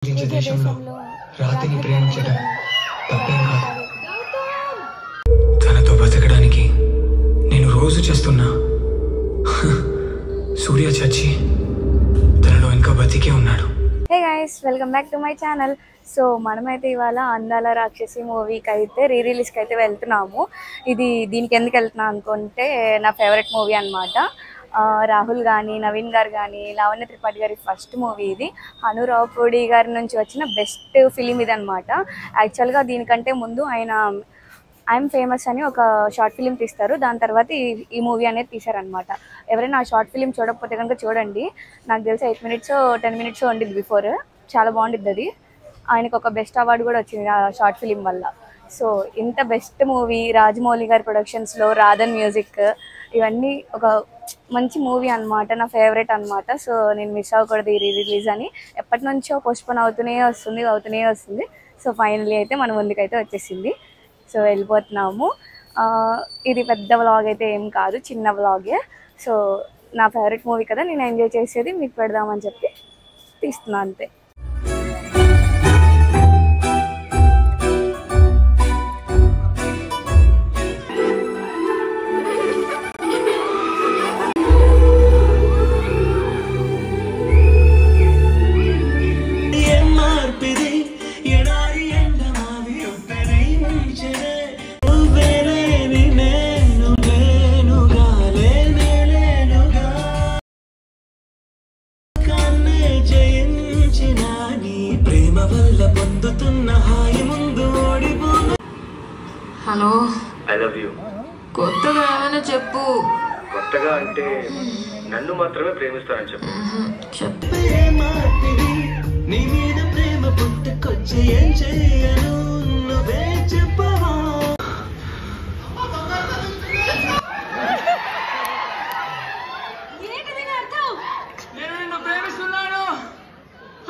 దేశంలో రాతిని ప్రేమించడం తప్పేం కాదు. తనతో బతకడానికి నేను రోజు చేస్తున్నా. సూర్య చచ్చి తనలో ఇంకా బతికే ఉన్నాడు. Hey guys, welcome back to my channel. So మనమైతే ఇవాళ అందాల రాక్షసి మూవీకి అయితే రిలీజ్కి అయితే వెళ్తున్నాము. దీనికి ఎందుకు వెళ్తున్నా అనుకుంటే నా ఫేవరెట్ మూవీ అనమాట. రాహుల్ కానీ, నవీన్ గారు కానీ, లావణ్య త్రిపాఠి గారి ఫస్ట్ మూవీ ఇది. హను రావుపూడి గారి నుంచి వచ్చిన బెస్ట్ ఫిలిం ఇది అనమాట. యాక్చువల్గా దీనికంటే ముందు ఆయన ఐఎమ్ ఫేమస్ అని ఒక షార్ట్ ఫిలిం తీస్తారు. దాని తర్వాత ఈ మూవీ అనేది తీశారనమాట. ఎవరైనా ఆ షార్ట్ ఫిలిం చూడకపోతే కనుక చూడండి. నాకు తెలిసి 8 minutes 10 minutes ఉండిద్ది బిఫోర్. చాలా బాగుండిద్ది అది. ఆయనకు ఒక బెస్ట్ అవార్డు కూడా వచ్చింది ఆ షార్ట్ ఫిలిం వల్ల. సో ఇంత బెస్ట్ మూవీ, రాజమౌళి గారి ప్రొడక్షన్స్లో, రాధన్ మ్యూజిక్, ఇవన్నీ ఒక మంచి మూవీ అనమాట. నా ఫేవరెట్ అనమాట. సో నేను మిస్ అవ్వకూడదు ఈ రిలీజ్ అని. ఎప్పటి నుంచో పోస్ట్పోన్ అవుతూనే వస్తుంది. సో ఫైనల్లీ అయితే మన ముందుకైతే వచ్చేసింది. సో వెళ్ళిపోతున్నాము. ఇది పెద్ద వ్లాగ్ అయితే ఏం కాదు, చిన్న వ్లాగే. సో నా ఫేవరెట్ మూవీ కదా, నేను ఎంజాయ్ చేసేది మీకు పెడదామని చెప్పి తీస్తున్నాను అంతే. Hello, I love you. కొత్తగా ఏమైనా చెప్పు. కొత్తగా అంటే నన్ను మాత్రమే ప్రేమిస్తానని చెప్పు. చెప్పు. నీ మీద ప్రేమ పుట్టుకొచ్చి ఏం చేయను నువ్వే చెప్పవా. నేను నిన్ను ప్రేమిస్తున్నాను,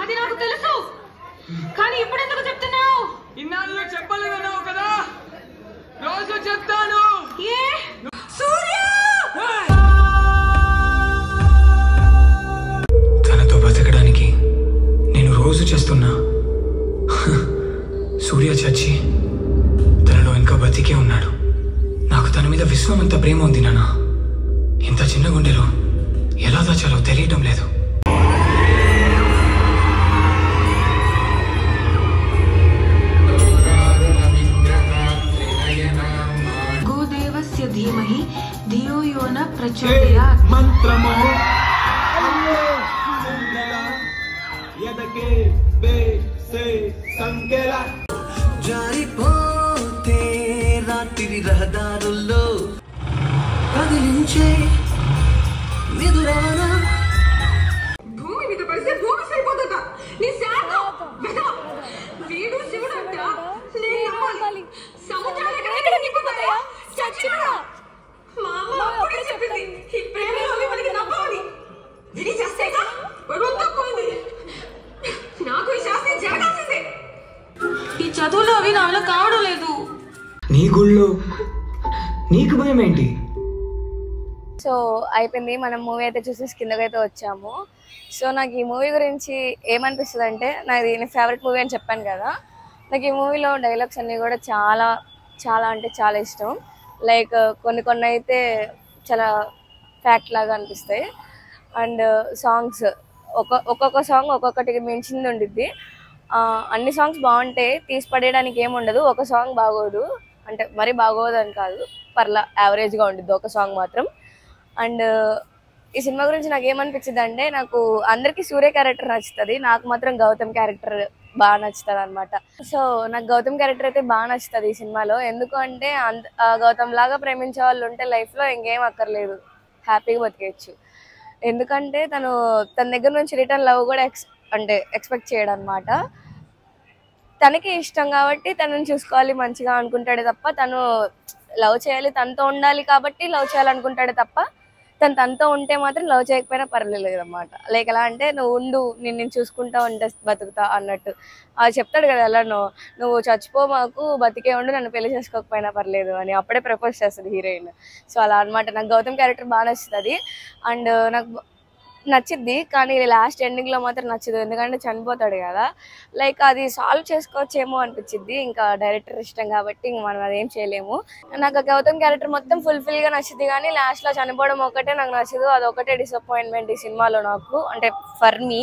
అది నాకు తెలుసు. కానీ ఇప్పుడు ఎందుకు చెప్తున్నావు? ఇన్నాళ్ళు చెప్పలేదన్నావు కదా, రోజు చెప్తాను. ఏ సూర్య, తనతో బతకడానికి నేను రోజు చేస్తున్నా. సూర్య చచ్చి తనలో ఇంకా బతికే ఉన్నాడు. నాకు తన మీద విశ్వమంత ప్రేమ ఉంది నాన్న. ఇంత చిన్న గుండెలో ఎలా దాచాలో తెలియటం లేదు. గోదేవస్య ధీమహి ధియో యో న ప్రచోదయాత్. మంత్రమో ఎదకే బేసే సంకెల జారిపోతే రాత్రి రహదారుల్లో కదిలించే నిదురానా. భూమి మీద పడితే భూమి సరిపోతుందా? నీ శాతం వెధవ. వీడు శివుడు అంట, నేను నమ్మాలి. సముద్రాలకి నింపుతాయా? చచ్చినా. మా అమ్మ అప్పుడే చెప్పింది, ఈ ప్రేమలో అవి మనకి నవ్వాలి. ఇది చేస్తేగా వరుంతపోయింది. నాకు ఈ శాస్త్రం జరగాల్సిందే. ఈ చదువులో అవి నా వల్ల కావడం లేదు. నీ గుళ్ళో నీకు భయం ఏంటి? సో అయిపోయింది, మనం మూవీ అయితే చూసేసి కిందకైతే వచ్చాము. సో నాకు ఈ మూవీ గురించి ఏమనిపిస్తుంది అంటే, నాది నేను ఫేవరెట్ మూవీ అని చెప్పాను కదా. నాకు ఈ మూవీలో డైలాగ్స్ అన్నీ కూడా చాలా చాలా అంటే చాలా ఇష్టం. లైక్ కొన్ని అయితే చాలా ఫ్యాక్ట్ లాగా అనిపిస్తాయి. అండ్ సాంగ్స్ ఒక్కొక్క సాంగ్ ఒక్కొక్కటికి మించింది ఉండిద్ది. అన్ని సాంగ్స్ బాగుంటాయి, తీసి పడేయడానికి ఏముండదు. ఒక సాంగ్ బాగోదు అంటే మరీ బాగోదు అని కాదు, పర్లా యావరేజ్గా ఉండిద్ది ఒక సాంగ్ మాత్రం. అండ్ ఈ సినిమా గురించి నాకు ఏమనిపించింది అంటే, నాకు అందరికీ సూర్య క్యారెక్టర్ నచ్చుతుంది, నాకు మాత్రం గౌతమ్ క్యారెక్టర్ బాగా నచ్చుతుంది అనమాట. సో నాకు గౌతమ్ క్యారెక్టర్ అయితే బాగా నచ్చుతుంది ఈ సినిమాలో. ఎందుకు అంటే గౌతమ్ లాగా ప్రేమించే వాళ్ళు ఉంటే లైఫ్లో ఇంకేం అక్కర్లేదు, హ్యాపీగా బతికేయచ్చు. ఎందుకంటే తన దగ్గర నుంచి రిటర్న్ లవ్ కూడా ఎక్స్పెక్ట్ చేయడం అనమాట. తనకి ఇష్టం కాబట్టి తనని చూసుకోవాలి మంచిగా అనుకుంటాడే తప్ప, తను లవ్ చేయాలి, తనతో ఉండాలి కాబట్టి లవ్ చేయాలనుకుంటాడే తప్ప, తనతో ఉంటే మాత్రం లవ్ చేయకపోయినా పర్లేదు అనమాట. లైక్ ఎలా అంటే, నువ్వు ఉండు, నేను చూసుకుంటా ఉంటే బతుకుతా అన్నట్టు అది చెప్తాడు కదా. ఎలా నువ్వు చచ్చిపో, మాకు బతికే ఉండు, నన్ను పెళ్లి చేసుకోకపోయినా పర్లేదు అని అప్పుడే ప్రపోజ్ చేస్తుంది హీరోయిన్. సో అలా అనమాట. నాకు గౌతమ్ క్యారెక్టర్ బాగా నచ్చుతుంది. అండ్ నాకు నచ్చిద్ది, కానీ లాస్ట్ ఎండింగ్లో మాత్రం నచ్చదు. ఎందుకంటే చనిపోతాడు కదా, లైక్ అది సాల్వ్ చేసుకోవచ్చేమో అనిపించింది. ఇంకా డైరెక్టర్ ఇష్టం కాబట్టి ఇంక మనం అదేం చేయలేము. నాకు గౌతమ్ క్యారెక్టర్ మొత్తం ఫుల్ఫిల్గా నచ్చింది, కానీ లాస్ట్లో చనిపోవడం ఒకటే నాకు నచ్చదు. అదొకటే డిసప్పాయింట్మెంట్ ఈ సినిమాలో నాకు, అంటే ఫర్ మీ.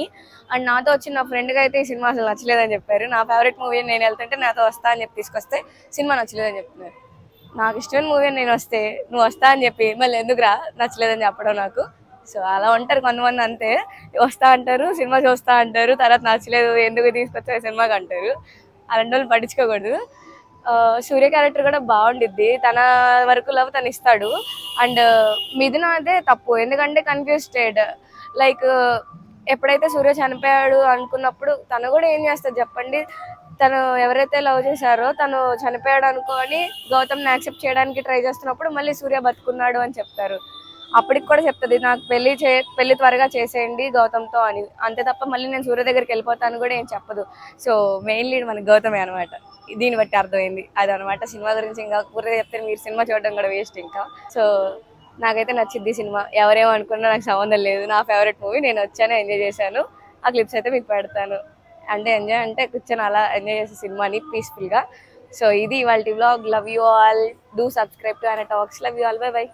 అండ్ నాతో వచ్చిన నా ఫ్రెండ్కి అయితే ఈ సినిమా అసలు నచ్చలేదని చెప్పారు. నా ఫేవరెట్ మూవీ నేను వెళ్తుంటే నాతో వస్తా అని చెప్పి తీసుకొస్తే సినిమా నచ్చలేదని చెప్తున్నారు. నాకు ఇష్టమైన మూవీ నేను వస్తే నువ్వు వస్తా అని చెప్పి మళ్ళీ ఎందుకురా నచ్చలేదని చెప్పడం నాకు. సో అలా ఉంటారు కొంతమంది, అంతే వస్తా అంటారు, సినిమా చూస్తా అంటారు, తర్వాత నచ్చలేదు ఎందుకు తీసుకొచ్చే సినిమాకి అంటారు. అలాంటి వాళ్ళు పట్టించుకోకూడదు. సూర్య క్యారెక్టర్ కూడా బాగుండిద్ది, తన వరకు లవ్ తను ఇస్తాడు. అండ్ మిథున అదే తప్పు, ఎందుకంటే కన్ఫ్యూజ్ స్టేట్. లైక్ ఎప్పుడైతే సూర్య చనిపోయాడు అనుకున్నప్పుడు తను కూడా ఏం చేస్తుంది చెప్పండి. తను ఎవరైతే లవ్ చేశారో తను చనిపోయాడు అనుకొని గౌతమ్ని యాక్సెప్ట్ చేయడానికి ట్రై చేస్తున్నప్పుడు మళ్ళీ సూర్య బతుకున్నాడు అని చెప్తారు. అప్పటికి కూడా చెప్తుంది నాకు పెళ్లి త్వరగా చేసేయండి గౌతమ్తో అని, అంతే తప్ప మళ్ళీ నేను సూర్య దగ్గరికి వెళ్ళిపోతాను కూడా ఏం చెప్పదు. సో మెయిన్ లీడ్ మనకి గౌతమే అనమాట. దీన్ని బట్టి అర్థమైంది అది అనమాట. సినిమా గురించి ఇంకా పూర్తిగా చెప్తే మీరు సినిమా చూడడం కూడా వేస్ట్ ఇంకా. సో నాకైతే నచ్చింది సినిమా, ఎవరేమో అనుకున్నా నాకు సంబంధం లేదు. నా ఫేవరెట్ మూవీ, నేను వచ్చాను, ఎంజాయ్ చేశాను. ఆ క్లిప్స్ అయితే మీకు పెడతాను. అంటే ఎంజాయ్ అంటే కూర్చొని అలా ఎంజాయ్ చేసే సినిమాని పీస్ఫుల్గా. సో ఇది ఇవాళ vlog. Love you all, do subscribe to ANA Talks. Love you all, by by.